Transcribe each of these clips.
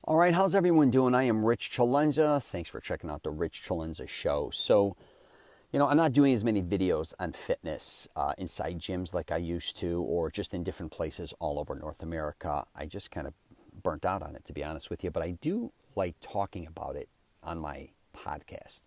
All right, how's everyone doing? I am Rich CELENZA. Thanks for checking out the Rich CELENZA show. So, I'm not doing as many videos on fitness inside gyms like I used to, or just in different places all over North America. I just kind of burnt out on it, to be honest with you, but I do like talking about it on my podcast.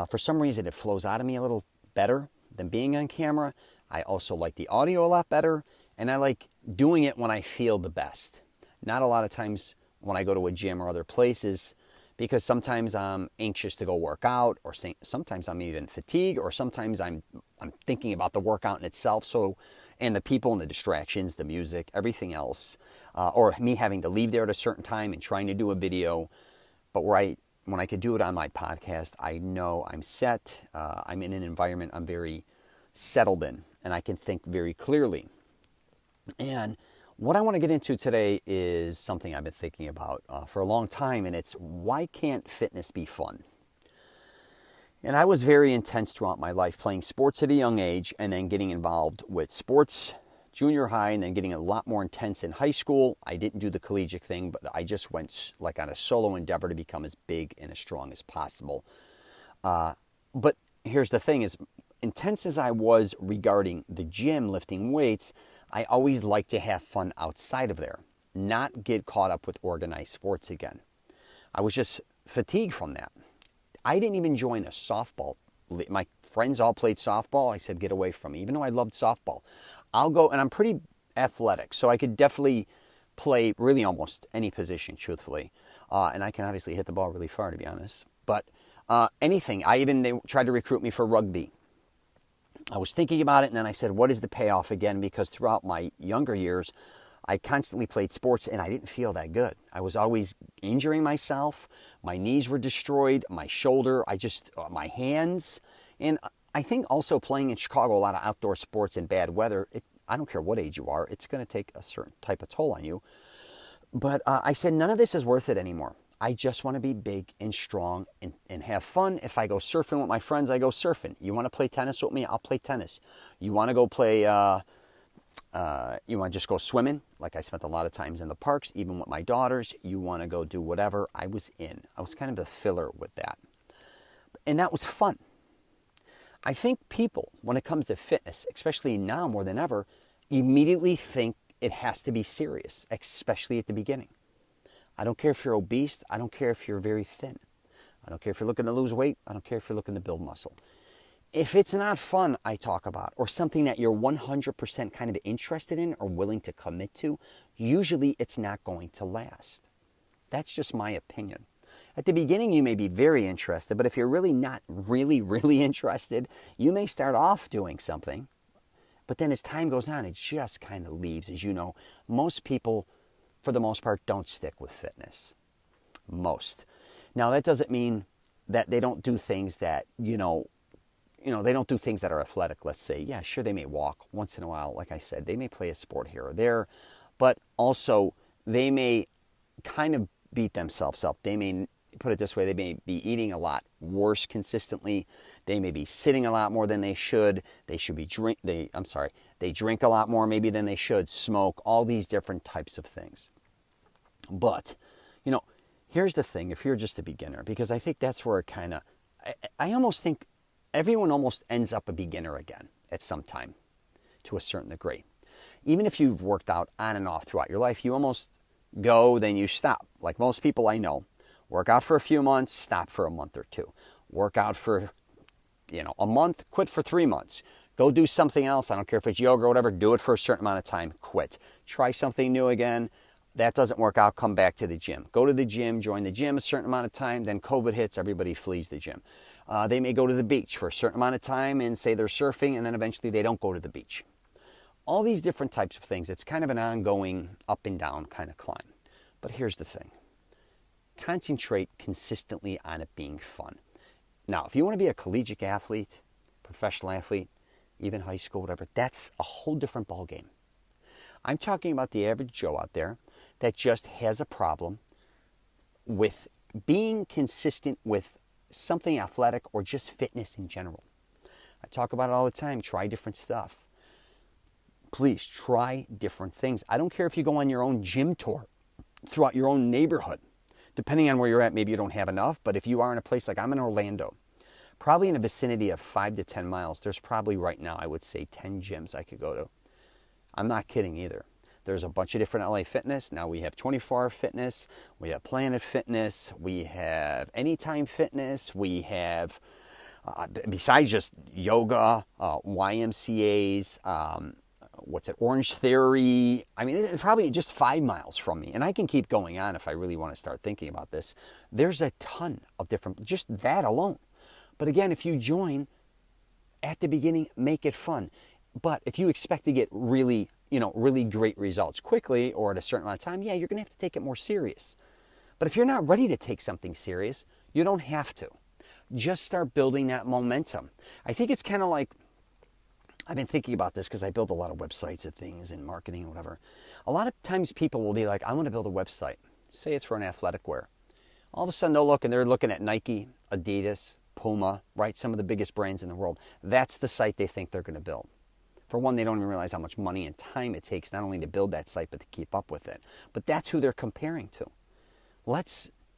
For some reason, it flows out of me a little better than being on camera. I also like the audio a lot better, and I like doing it when I feel the best. Not a lot of times when I go to a gym or other places, because sometimes I'm anxious to go work out, or sometimes I'm even fatigued, or sometimes I'm thinking about the workout in itself. So, and the people and the distractions, the music, everything else, or me having to leave there at a certain time and trying to do a video. But when I could do it on my podcast, I know I'm set. I'm in an environment I'm very settled in, and I can think very clearly. And what I want to get into today is something I've been thinking about for a long time, and it's why can't fitness be fun? And I was very intense throughout my life, playing sports at a young age and then getting involved with sports, junior high, and then getting a lot more intense in high school. I didn't do the collegiate thing, but I just went like on a solo endeavor to become as big and as strong as possible. But here's the thing is, intense as I was regarding the gym, lifting weights, I always like to have fun outside of there, not get caught up with organized sports again. I was just fatigued from that. I didn't even join a softball. My friends all played softball. I said, get away from me, even though I loved softball. I'll go, and I'm pretty athletic, so I could definitely play really almost any position, truthfully. And I can obviously hit the ball really far, to be honest. But anything. They tried to recruit me for rugby. I was thinking about it, and then I said, what is the payoff again? Because throughout my younger years, I constantly played sports, and I didn't feel that good. I was always injuring myself. My knees were destroyed, my shoulder, my hands. And I think also playing in Chicago, a lot of outdoor sports in bad weather, I don't care what age you are, it's going to take a certain type of toll on you. But I said, none of this is worth it anymore. I just want to be big and strong and have fun. If I go surfing with my friends, I go surfing. You want to play tennis with me? I'll play tennis. You want to go play, you want to just go swimming? Like I spent a lot of times in the parks, even with my daughters. You want to go do whatever? I was in. I was kind of a filler with that. And that was fun. I think people, when it comes to fitness, especially now more than ever, immediately think it has to be serious, especially at the beginning. I don't care if you're obese. I don't care if you're very thin. I don't care if you're looking to lose weight. I don't care if you're looking to build muscle. If it's not fun, I talk about, or something that you're 100% kind of interested in or willing to commit to, usually it's not going to last. That's just my opinion. At the beginning, you may be very interested, but if you're really not really interested, you may start off doing something, but then as time goes on, it just kind of leaves. As you know, most people, for the most part, don't stick with fitness. Most. Now, that doesn't mean that they don't do things that, they don't do things that are athletic, let's say. Yeah, sure, they may walk once in a while. Like I said, they may play a sport here or there, but also they may kind of beat themselves up. They may, put it this way, they may be eating a lot worse consistently. They may be sitting a lot more than they should. They drink a lot more maybe than they should, smoke, all these different types of things. But, here's the thing, if you're just a beginner, because I think that's where it kind of, I almost think everyone almost ends up a beginner again at some time to a certain degree. Even if you've worked out on and off throughout your life, you almost go, then you stop. Like most people I know, work out for a few months, stop for a month or two. Work out for, a month, quit for 3 months. Go do something else. I don't care if it's yoga or whatever. Do it for a certain amount of time. Quit. Try something new again. That doesn't work out. Come back to the gym. Go to the gym. Join the gym a certain amount of time. Then COVID hits. Everybody flees the gym. They may go to the beach for a certain amount of time and say they're surfing, and then eventually they don't go to the beach. All these different types of things. It's kind of an ongoing up and down kind of climb. But here's the thing. Concentrate consistently on it being fun. Now, if you want to be a collegiate athlete, professional athlete, even high school, whatever, that's a whole different ballgame. I'm talking about the average Joe out there that just has a problem with being consistent with something athletic or just fitness in general. I talk about it all the time. Try different stuff. Please try different things. I don't care if you go on your own gym tour. throughout your own neighborhood. Depending on where you're at, maybe you don't have enough, but if you are in a place like I'm in Orlando, probably in a vicinity of 5 to 10 miles, there's probably right now, I would say 10 gyms I could go to. I'm not kidding either. There's a bunch of different LA Fitness. Now we have 24-Hour Fitness, we have Planet Fitness, we have Anytime Fitness, we have, besides just yoga, YMCAs, Orange Theory. I mean, it's probably just 5 miles from me. And I can keep going on if I really want to start thinking about this. There's a ton of different, just that alone. But again, if you join at the beginning, make it fun. But if you expect to get really great results quickly or at a certain amount of time, yeah, you're going to have to take it more serious. But if you're not ready to take something serious, you don't have to. Just start building that momentum. I think it's kind of like, I've been thinking about this because I build a lot of websites and things and marketing and whatever. A lot of times people will be like, I want to build a website. Say it's for an athletic wear. All of a sudden they'll look and they're looking at Nike, Adidas, Puma, right? Some of the biggest brands in the world. That's the site they think they're going to build. For one, they don't even realize how much money and time it takes not only to build that site, but to keep up with it. But that's who they're comparing to.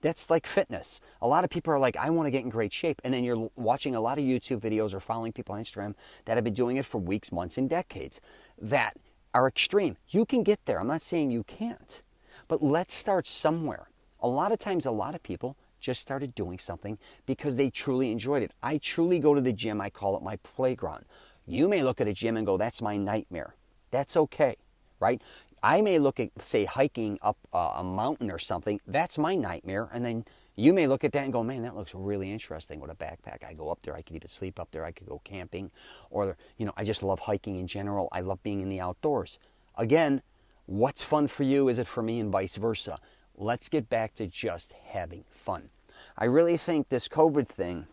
That's like fitness. A lot of people are like, I want to get in great shape. And then you're watching a lot of YouTube videos or following people on Instagram that have been doing it for weeks, months, and decades that are extreme. You can get there. I'm not saying you can't. But let's start somewhere. A lot of times, a lot of people just started doing something because they truly enjoyed it. I truly go to the gym. I call it my playground. You may look at a gym and go, that's my nightmare. That's okay, right? I may look at, say, hiking up a mountain or something. That's my nightmare. And then you may look at that and go, man, that looks really interesting with a backpack. I go up there. I could even sleep up there. I could go camping. Or, I just love hiking in general. I love being in the outdoors. Again, what's fun for you? Is it for me? And vice versa. Let's get back to just having fun. I really think this COVID thing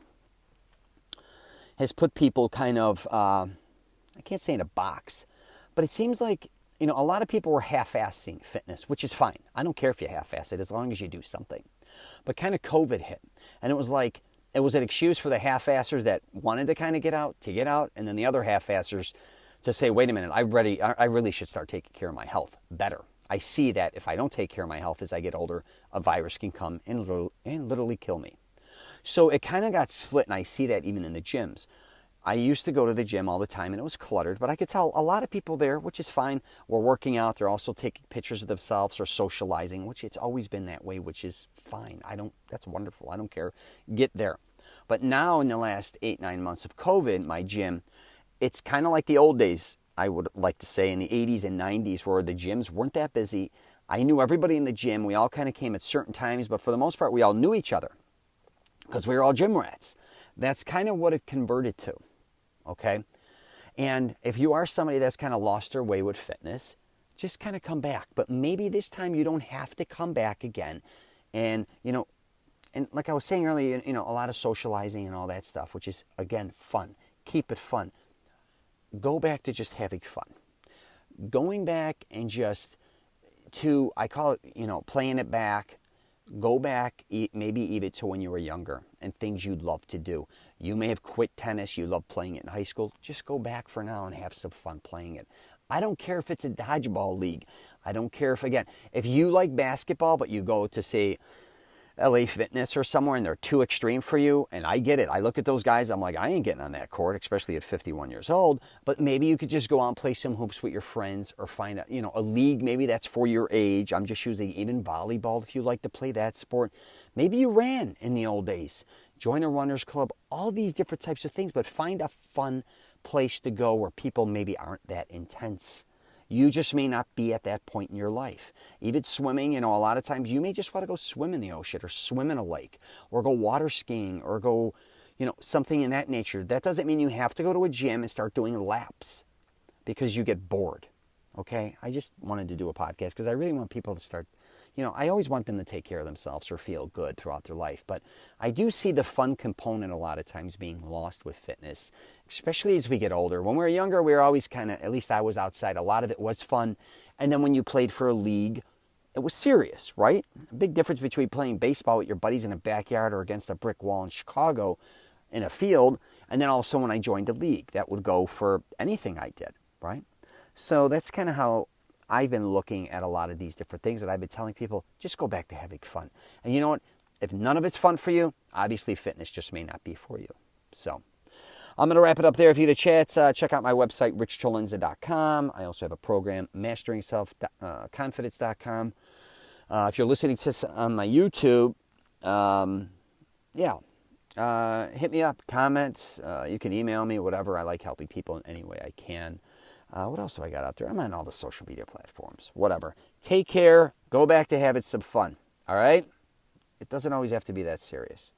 has put people kind of, I can't say in a box, but it seems like, a lot of people were half-assing fitness, which is fine. I don't care if you half-ass it as long as you do something. But kind of COVID hit, and it was like, it was an excuse for the half-assers that wanted to kind of get out, and then the other half-assers to say, wait a minute, I really should start taking care of my health better. I see that if I don't take care of my health as I get older, a virus can come and literally kill me. So it kind of got split, and I see that even in the gyms. I used to go to the gym all the time, and it was cluttered, but I could tell a lot of people there, which is fine, were working out. They're also taking pictures of themselves or socializing, which it's always been that way, which is fine. That's wonderful. I don't care. Get there. But now in the last 8-9 months of COVID, my gym, it's kind of like the old days, I would like to say, in the 80s and 90s, where the gyms weren't that busy. I knew everybody in the gym. We all kind of came at certain times, but for the most part, we all knew each other because we were all gym rats. That's kind of what it converted to. Okay? And if you are somebody that's kind of lost their way with fitness, just kind of come back. But maybe this time you don't have to come back again. And, and like I was saying earlier, a lot of socializing and all that stuff, which is, again, fun. Keep it fun. Go back to just having fun. Going back and just to, I call it, playing it back. Go back, maybe even to when you were younger and things you'd love to do. You may have quit tennis. You loved playing it in high school. Just go back for now and have some fun playing it. I don't care if it's a dodgeball league. I don't care if you like basketball, but you go to, say, LA Fitness or somewhere and they're too extreme for you, and I get it. I look at those guys, I'm like, I ain't getting on that court, especially at 51 years old, but maybe you could just go out and play some hoops with your friends or find a league maybe that's for your age. I'm just using even volleyball if you like to play that sport. Maybe you ran in the old days. Join a runner's club, all these different types of things, but find a fun place to go where people maybe aren't that intense. You just may not be at that point in your life. Even swimming, a lot of times you may just want to go swim in the ocean or swim in a lake or go water skiing or go, something in that nature. That doesn't mean you have to go to a gym and start doing laps because you get bored, okay? I just wanted to do a podcast because I really want people to start, I always want them to take care of themselves or feel good throughout their life. But I do see the fun component a lot of times being lost with fitness, especially as we get older. When we were younger, we were always kind of, at least I was outside, a lot of it was fun. And then when you played for a league, it was serious, right? A big difference between playing baseball with your buddies in a backyard or against a brick wall in Chicago in a field, and then also when I joined a league, that would go for anything I did, right? So that's kind of how I've been looking at a lot of these different things that I've been telling people, just go back to having fun. And you know what? If none of it's fun for you, obviously fitness just may not be for you. So I'm going to wrap it up there. If you had a chance, check out my website, richcholenza.com. I also have a program, masteringself.confidence.com. If you're listening to this on my YouTube, hit me up, comment. You can email me, whatever. I like helping people in any way I can. What else have I got out there? I'm on all the social media platforms, whatever. Take care. Go back to having some fun, all right? It doesn't always have to be that serious.